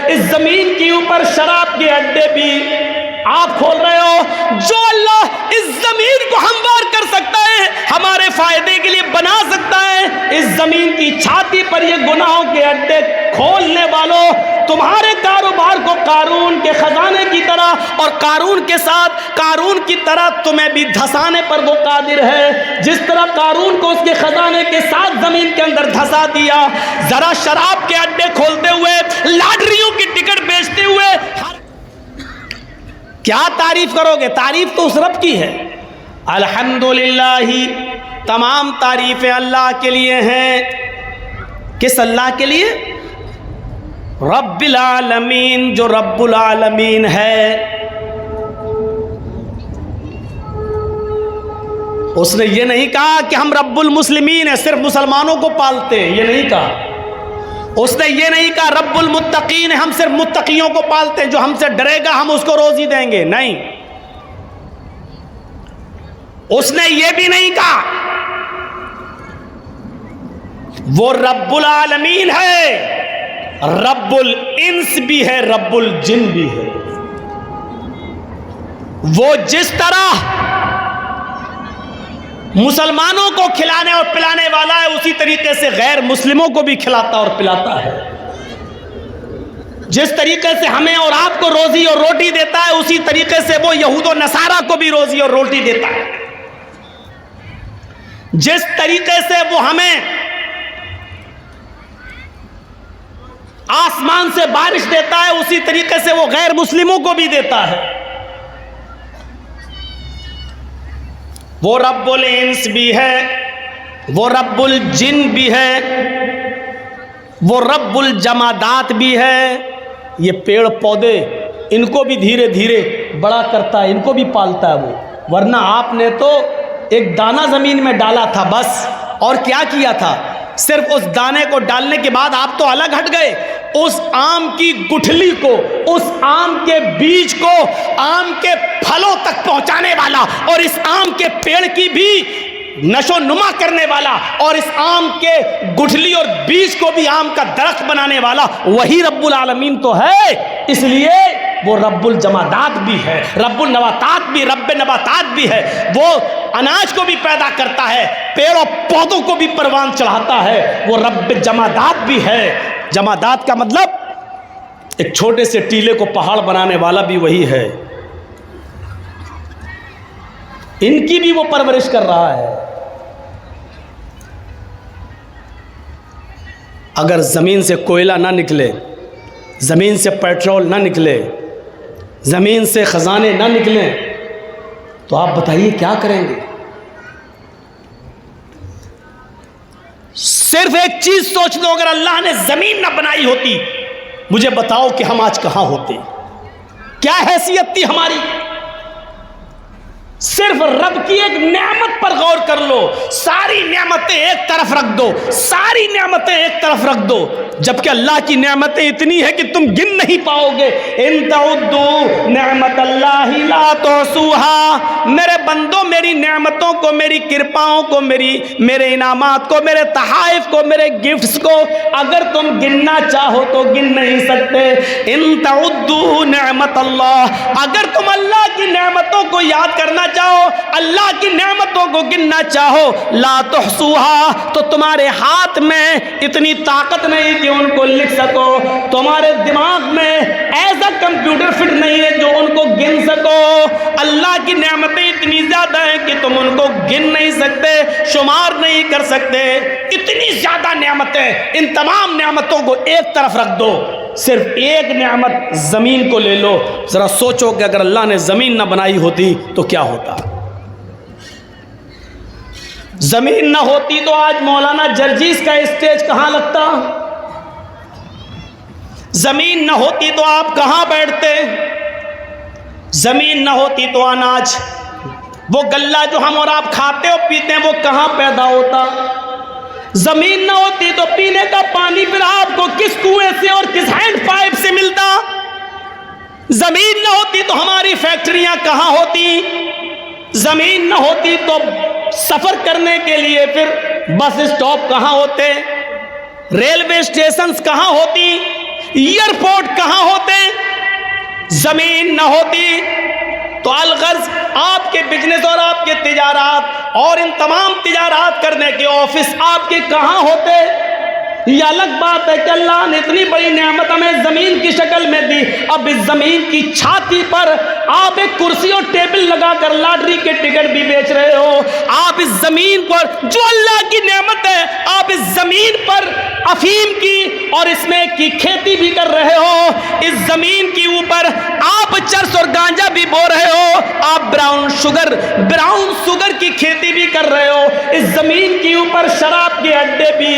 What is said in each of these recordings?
इस जमीन के ऊपर शराब के अड्डे भी आप खोल रहे हो। जो अल्लाह इस जमीन को हमवार कर सकता है, हमारे फायदे के लिए बना सकता है, इस जमीन की छाती पर ये गुनाहों के अड्डे खोलने वालों, तुम्हारे कारोबार को कारून के खजाने की तरह और कारून के साथ कारून की तरह तुम्हें भी धसाने पर वो कादिर है। जिस तरह कारून को उसके खजाने के साथ जमीन के अंदर धसा दिया, जरा शराब के अड्डे खोलते हुए, लॉटरियों की टिकट बेचते हुए क्या तारीफ करोगे? तारीफ तो उस रब की है। अल्हम्दुलिल्लाह, तमाम तारीफें अल्लाह के लिए हैं। किस अल्लाह के लिए? रब्बिल आलमीन, जो रब्बुल आलमीन है। उसने ये नहीं कहा कि हम रब्बुल मुस्लिमीन है, सिर्फ मुसलमानों को पालते हैं, ये नहीं कहा। उसने ये नहीं कहा रब्बुल मुत्तकीन है, हम सिर्फ मुत्तकियों को पालते हैं, जो हमसे डरेगा हम उसको रोजी देंगे। नहीं, उसने ये भी नहीं कहा वो रब्बुल आलमीन है, रब्बुल इंस भी है, रब्बुल जिन भी है। वो जिस तरह मुसलमानों को खिलाने और पिलाने वाला है, उसी तरीके से गैर मुस्लिमों को भी खिलाता और पिलाता है। जिस तरीके से हमें और आपको रोजी और रोटी देता है, उसी तरीके से वो यहूद और नसारा को भी रोजी और रोटी देता है। जिस तरीके से वो हमें आसमान से बारिश देता है, उसी तरीके से वो गैर मुस्लिमों को भी देता है। वो रब्बुल इंस भी है, वो रब्बुल जिन भी है, वो रब्बुल जमादात भी है। ये पेड़ पौधे, इनको भी धीरे धीरे बड़ा करता है, इनको भी पालता है वो। वरना आपने तो एक दाना जमीन में डाला था बस, और क्या किया था? सिर्फ उस दाने को डालने के बाद आप तो अलग हट गए। उस आम की गुठली को, उस आम के बीज को आम के फलों तक पहुंचाने वाला, और इस आम के पेड़ की भी नशो नुमा करने वाला, और इस आम के गुठली और बीज को भी आम का दरख्त बनाने वाला, वही रब्बुल आलमीन तो है। इसलिए वो रब्बुल जमादात भी है, रब्बुल नबातात भी, रब्बे नबातात भी है। वो अनाज को भी पैदा करता है, पेड़ और पौधों को भी परवान चढ़ाता है। वो रब्बे जमादात भी है। जमादात का मतलब एक छोटे से टीले को पहाड़ बनाने वाला भी वही है। इनकी भी वो परवरिश कर रहा है। अगर जमीन से कोयला ना निकले, जमीन से पेट्रोल ना निकले, जमीन से खजाने ना निकले, तो आप बताइए क्या करेंगे? सिर्फ एक चीज सोच लो, अगर अल्लाह ने जमीन ना बनाई होती, मुझे बताओ कि हम आज कहां होते? क्या हैसियत थी हमारी? सिर्फ रब की एक नेमत पर गौर कर लो। सारी नेमतें एक तरफ रख दो, सारी नेमतें एक तरफ रख दो, जबकि अल्लाह की नेमतें इतनी है कि तुम गिन नहीं पाओगे। इन तउद्दू नेमतल्लाहि ला तुहसूहा। मेरे बंदो, मेरी नेमतों को, मेरी कृपाओं को, मेरे इनामात को, मेरे तहाइफ को, मेरे गिफ्ट्स को अगर तुम गिनना चाहो तो गिन नहीं सकते। इन तउद्दू नेमतल्लाह, अगर तुम अल्लाह की नेमतों को याद करना चाहो, अल्लाह की नेमतों को गिनना चाहो, ला तुहसूहा, तो तुम्हारे हाथ में इतनी ताकत नहीं कि उनको लिख सको। तुम्हारे दिमाग में ऐसा कंप्यूटर फिट नहीं है जो उनको गिन सको। अल्लाह की नेमतें इतनी ज्यादा हैं कि तुम उनको गिन नहीं सकते, शुमार नहीं कर सकते। इतनी ज्यादा नेमतें, इन तमाम नेमतों को एक तरफ रख दो। सिर्फ एक नेमत जमीन को ले लो। जरा सोचो कि अगर अल्लाह ने जमीन ना बनाई होती तो क्या होता? जमीन ना होती तो आज मौलाना जर्जीस का स्टेज कहां लगता? जमीन ना होती तो आप कहां बैठते? जमीन ना होती तो अनाज, वो गल्ला जो हम और आप खाते और पीते हैं, वो कहां पैदा होता? जमीन ना होती तो पीने का पानी फिर आपको किस कुएं से और किस हैंड पाइप से मिलता? जमीन ना होती तो हमारी फैक्ट्रियां कहां होती? जमीन ना होती तो सफर करने के लिए फिर बस स्टॉप कहां होते? रेलवे स्टेशन कहां होती? एयरपोर्ट कहां होते, जमीन न होती तो अलगर्ज आपके बिजनेस और आपके तिजारात और इन तमाम तिजारात करने के ऑफिस आपके कहां होते। ये अलग बात है कि अल्लाह ने इतनी बड़ी नेमत हमें जमीन की शक्ल में दी, अब इस जमीन की छाती पर आप एक कुर्सी और टेबल लगाकर लॉटरी के टिकट भी बेच रहे हो। आप इस जमीन पर जो अल्लाह की नेमत है, आप इस जमीन पर अफीम की और इसमें की खेती भी कर रहे हो। इस जमीन के ऊपर आप चरस और गांजा भी बो रहे हो। आप ब्राउन शुगर की खेती भी कर रहे हो। इस जमीन के ऊपर शराब के अड्डे भी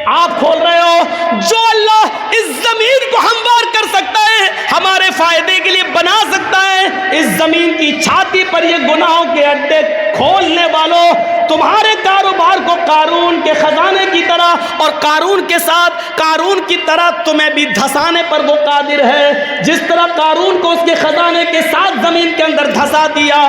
आप खोल रहे हो। जो अल्लाह इस जमीन को हमवार कर सकता है, हमारे फायदे के लिए बना सकता है, इस जमीन की छाती पर ये गुनाहों के अड्डे खोलने वालों, तुम्हारे कारोबार को कारून के खजाने की तरह और कारून के साथ कारून की तरह तुम्हें भी धसाने पर वो कादिर है। जिस तरह कारून को उसके खजाने के साथ जमीन के अंदर धसा दिया,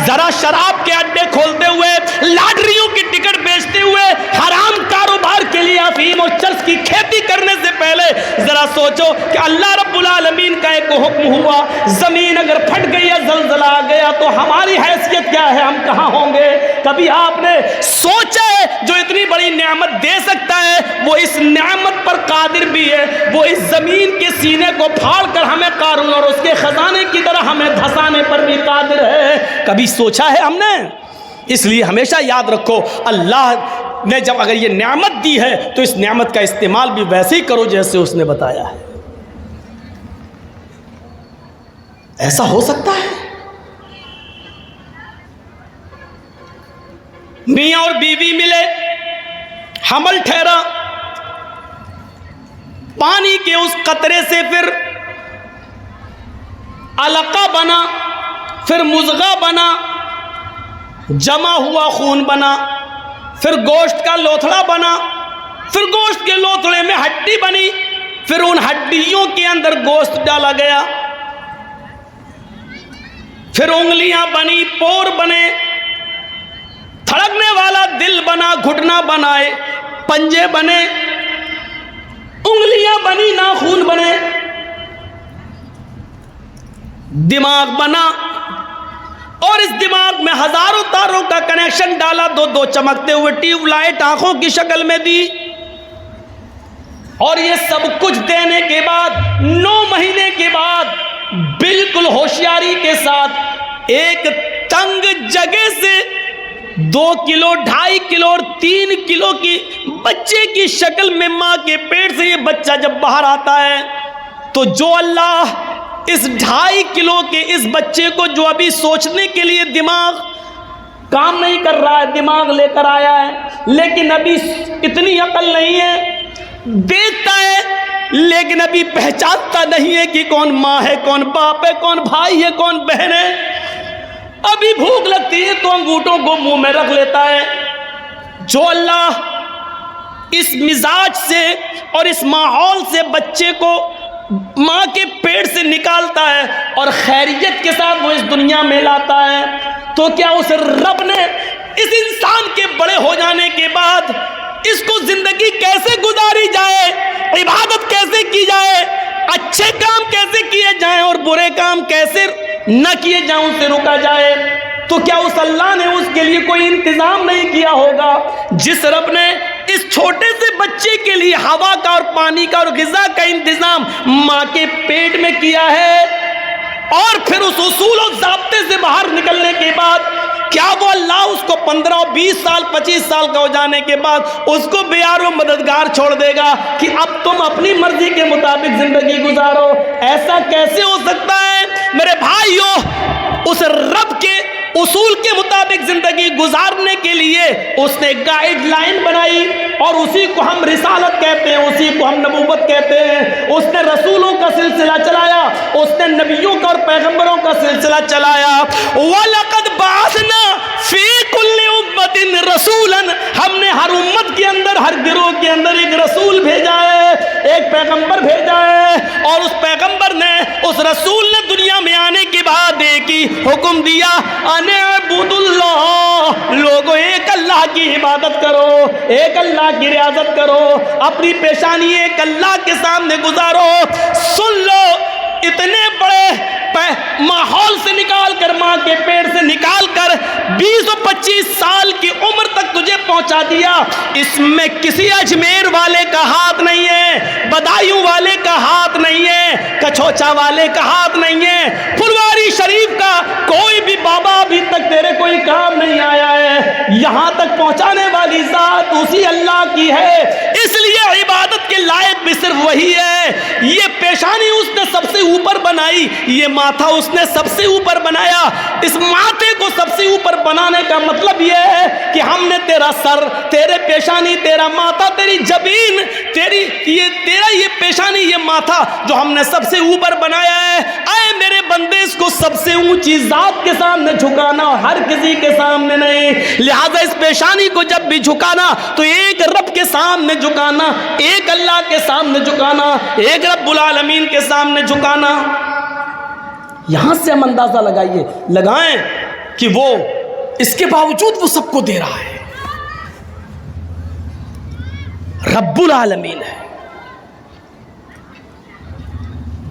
जरा शराब के अड्डे खोलते हुए, लॉटरियों की टिकट बेचते हुए, हराम कारोबार के लिए अफीम और चर्च की खेती करने से पहले जरा सोचो कि अल्लाह रब्बुल आलमीन का एक हुक्म हुआ, जमीन अगर फट गई या जलजला आ गया तो हमारी हैसियत क्या है, हम कहां होंगे। कभी आपने सोचा है जो इतनी बड़ी नेमत दे सकता है वो इस नेमत पर कादिर भी है, वो इस जमीन के सीने को फाड़ कर हमें कारून और उसके खजाने की तरह हमें धसाने पर भी कादिर है। कभी सोचा है हमने? इसलिए हमेशा याद रखो, अल्लाह ने जब अगर ये नेमत दी है तो इस नेमत का इस्तेमाल भी वैसे ही करो जैसे उसने बताया है। ऐसा हो सकता है मियां और बीवी मिले, हमल ठहरा, पानी के उस कतरे से फिर अलका बना, फिर मुज़गा बना, जमा हुआ खून बना, फिर गोश्त का लोथड़ा बना, फिर गोश्त के लोथड़े में हड्डी बनी, फिर उन हड्डियों के अंदर गोश्त डाला गया, फिर उंगलियां बनी, पोर बने, धड़कने वाला दिल बना, घुटना बनाए, पंजे बने, उंगलियां बनी, नाखून बने, दिमाग बना और इस दिमाग में हजारों तारों का कनेक्शन डाला, दो दो चमकते हुए ट्यूबलाइट आंखों की शक्ल में दी। और ये सब कुछ देने के बाद 9 महीने के बाद बिल्कुल होशियारी के साथ एक तंग जगह से 2 किलो, 2.5 किलो और 3 किलो की बच्चे की शक्ल में मां के पेट से ये बच्चा जब बाहर आता है तो जो अल्लाह इस 2.5 किलो के इस बच्चे को, जो अभी सोचने के लिए दिमाग काम नहीं कर रहा है, दिमाग लेकर आया है, लेकिन अभी इतनी अकल नहीं है, देखता है लेकिन अभी पहचानता नहीं है कि कौन माँ है, कौन बाप है, कौन भाई है, कौन बहन है। अभी भूख लगती है तो अंगूठों को मुंह में रख लेता है। जो अल्लाह इस मिजाज से और इस माहौल से बच्चे को माँ के पेट से निकालता है और खैरियत के साथ वो इस दुनिया में लाता है, तो क्या उस रब ने इस इंसान के बड़े हो जाने के बाद इसको जिंदगी कैसे गुजारी जाए, इबादत कैसे की जाए, अच्छे काम कैसे किए जाएं और बुरे काम कैसे न किए जाएं, उनसे रुका जाए, तो क्या उस अल्लाह ने उसके लिए कोई इंतजाम नहीं किया होगा? जिस रब ने इस छोटे से बच्चे के लिए हवा का और पानी का और गिज़ा का इंतजाम माँ के पेट में किया है, और फिर उस उसूल और ज़ाब्ते से बाहर निकलने के बाद क्या वो अल्लाह उसको 15, 20 साल, 25 साल का हो जाने के बाद उसको बेयारो मददगार छोड़ देगा कि अब तुम अपनी मर्जी के मुताबिक जिंदगी गुजारो? ऐसा कैसे हो सकता है मेरे भाइयों? उस रब के उसूल के मुताबिक जिंदगी गुजारने के लिए उसने गाइडलाइन बनाई और उसी को हम रिसालत कहते हैं, उसी को हम नबूवत कहते हैं। उसने रसूलों का सिलसिला चलाया, उसने नबियों का और पैगंबरों का सिलसिला चलाया। वलक़द बअसना फी कुल्लि उम्मतिन रसूलन, हमने हर उम्मत के अंदर, हर गिरोह के अंदर एक रसूल भेजा है, एक पैगंबर भेजा है, और उस पैगंबर ने, उस रसूल ने दुनिया में आने के बाद एक ही हुक्म दिया, अने अबुदुल्लाह, लोगों एक अल्लाह अल्लाह की इबादत करो, एक अल्लाह की रियाजत करो, अपनी पेशानी एक अल्लाह के सामने गुजारो। सुन लो, इतने बड़े माहौल से निकाल कर, मां के पेट से निकाल कर 20 और 25 साल की उम्र तक तुझे पहुंचा दिया। इसमें किसी अजमेर वाले का हाथ नहीं है, बदायूं वाले का हाथ नहीं है, कछोचा वाले का हाथ नहीं है, फुलवारी शरीफ का कोई भी बाबा अभी तक तेरे कोई काम नहीं आया है। यहां तक पहुंचाने वाली जात उसी अल्लाह की है। इसलिए इबादत के लायक भी सिर्फ वही है। ये पेशानी उसने सबसे ऊपर बनाई, ये माथा उसने सबसे ऊपर बनाया। इस माथे को सबसे ऊपर बनाने का मतलब यह है कि हमने तेरा सर, तेरे पेशानी, तेरा माथा, तेरी जबीन, तेरी ये पेशानी, ये माथा जो हमने सबसे ऊपर बनाया है, आए मेरे बंदे इसको सबसे ऊंची जात के सामने झुकाना, हर किसी के सामने नहीं। लिहाजा इस पेशानी को जब भी झुकाना तो एक रब के सामने झुकाना, एक अल्लाह के सामने झुकाना, एक रब्बुल आलमीन के सामने झुकाना। यहां से हम अंदाजा लगाएं कि वो इसके बावजूद वो सबको दे रहा है। रब्बुल आलमीन है।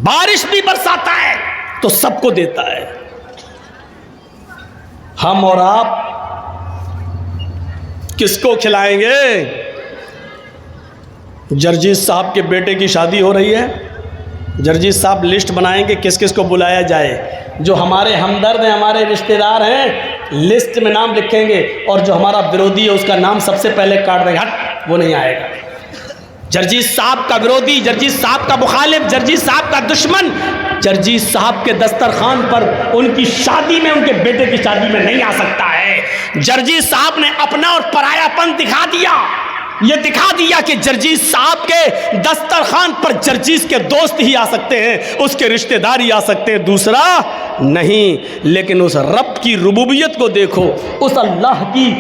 बारिश भी बरसाता है तो सबको देता है। हम और आप किसको खिलाएंगे? जर्जीत साहब के बेटे की शादी हो रही है, जर्जीत साहब लिस्ट बनाएंगे किस किस को बुलाया जाए। जो हमारे हमदर्द हैं, हमारे रिश्तेदार हैं, लिस्ट में नाम लिखेंगे, और जो हमारा विरोधी है उसका नाम सबसे पहले काट देंगे, हट वो नहीं आएगा। जर्जीत साहब का विरोधी, जर्जीत साहब का मुखालिफ, जर्जीत साहब का दुश्मन, जर्जीत साहब के दस्तरखान पर उनकी शादी में, उनके बेटे की शादी में नहीं आ सकता है। जर्जीत साहब ने अपना और परायापन दिखा दिया। ये दिखा दिया कि जर्जीत साहब के दस्तरखान पर जर्जीत के दोस्त ही आ सकते हैं, उसके रिश्तेदार ही आ सकते हैं, दूसरा नहीं। लेकिन उस रब की रुबूबियत को देखो, उस अल्लाह की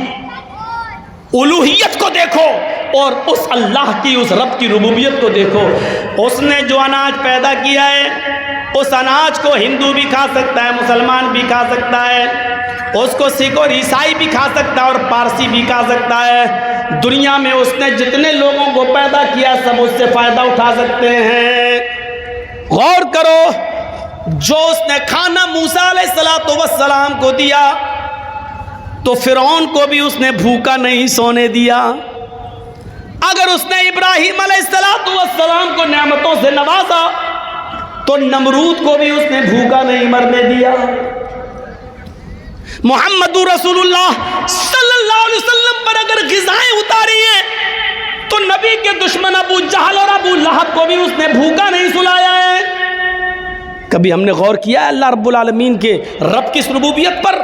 उलूहियत को देखो, और उस अल्लाह की, उस रब की रुबूबियत को देखो। उसने जो अनाज पैदा किया है, उस अनाज को हिंदू भी खा सकता है, मुसलमान भी खा सकता है, उसको सिख और ईसाई भी खा सकता है, और पारसी भी खा सकता है। दुनिया में उसने जितने लोगों को पैदा किया सब उससे फायदा उठा सकते हैं। गौर करो, जो उसने खाना मूसा अलैहिस्सलातु वस्सलाम को दिया तो फिरौन को भी उसने भूखा नहीं सोने दिया। अगर उसने इब्राहीम अलैहिस्सलातु वस्सलाम को नेमतों से नवाजा तो नमरूद को भी उसने भूखा नहीं मरने दिया। मुहम्मदुर रसूलुल्लाह सल्लल्लाहु अलैहि वसल्लम पर अगर ग़िज़ाएं उतारी हैं तो नबी के दुश्मन अबू जहल और अबू लहब को भी उसने भूखा नहीं सुलाया है। कभी हमने गौर किया है अल्लाह रब्बुल आलमीन के रब की रुबूबियत पर?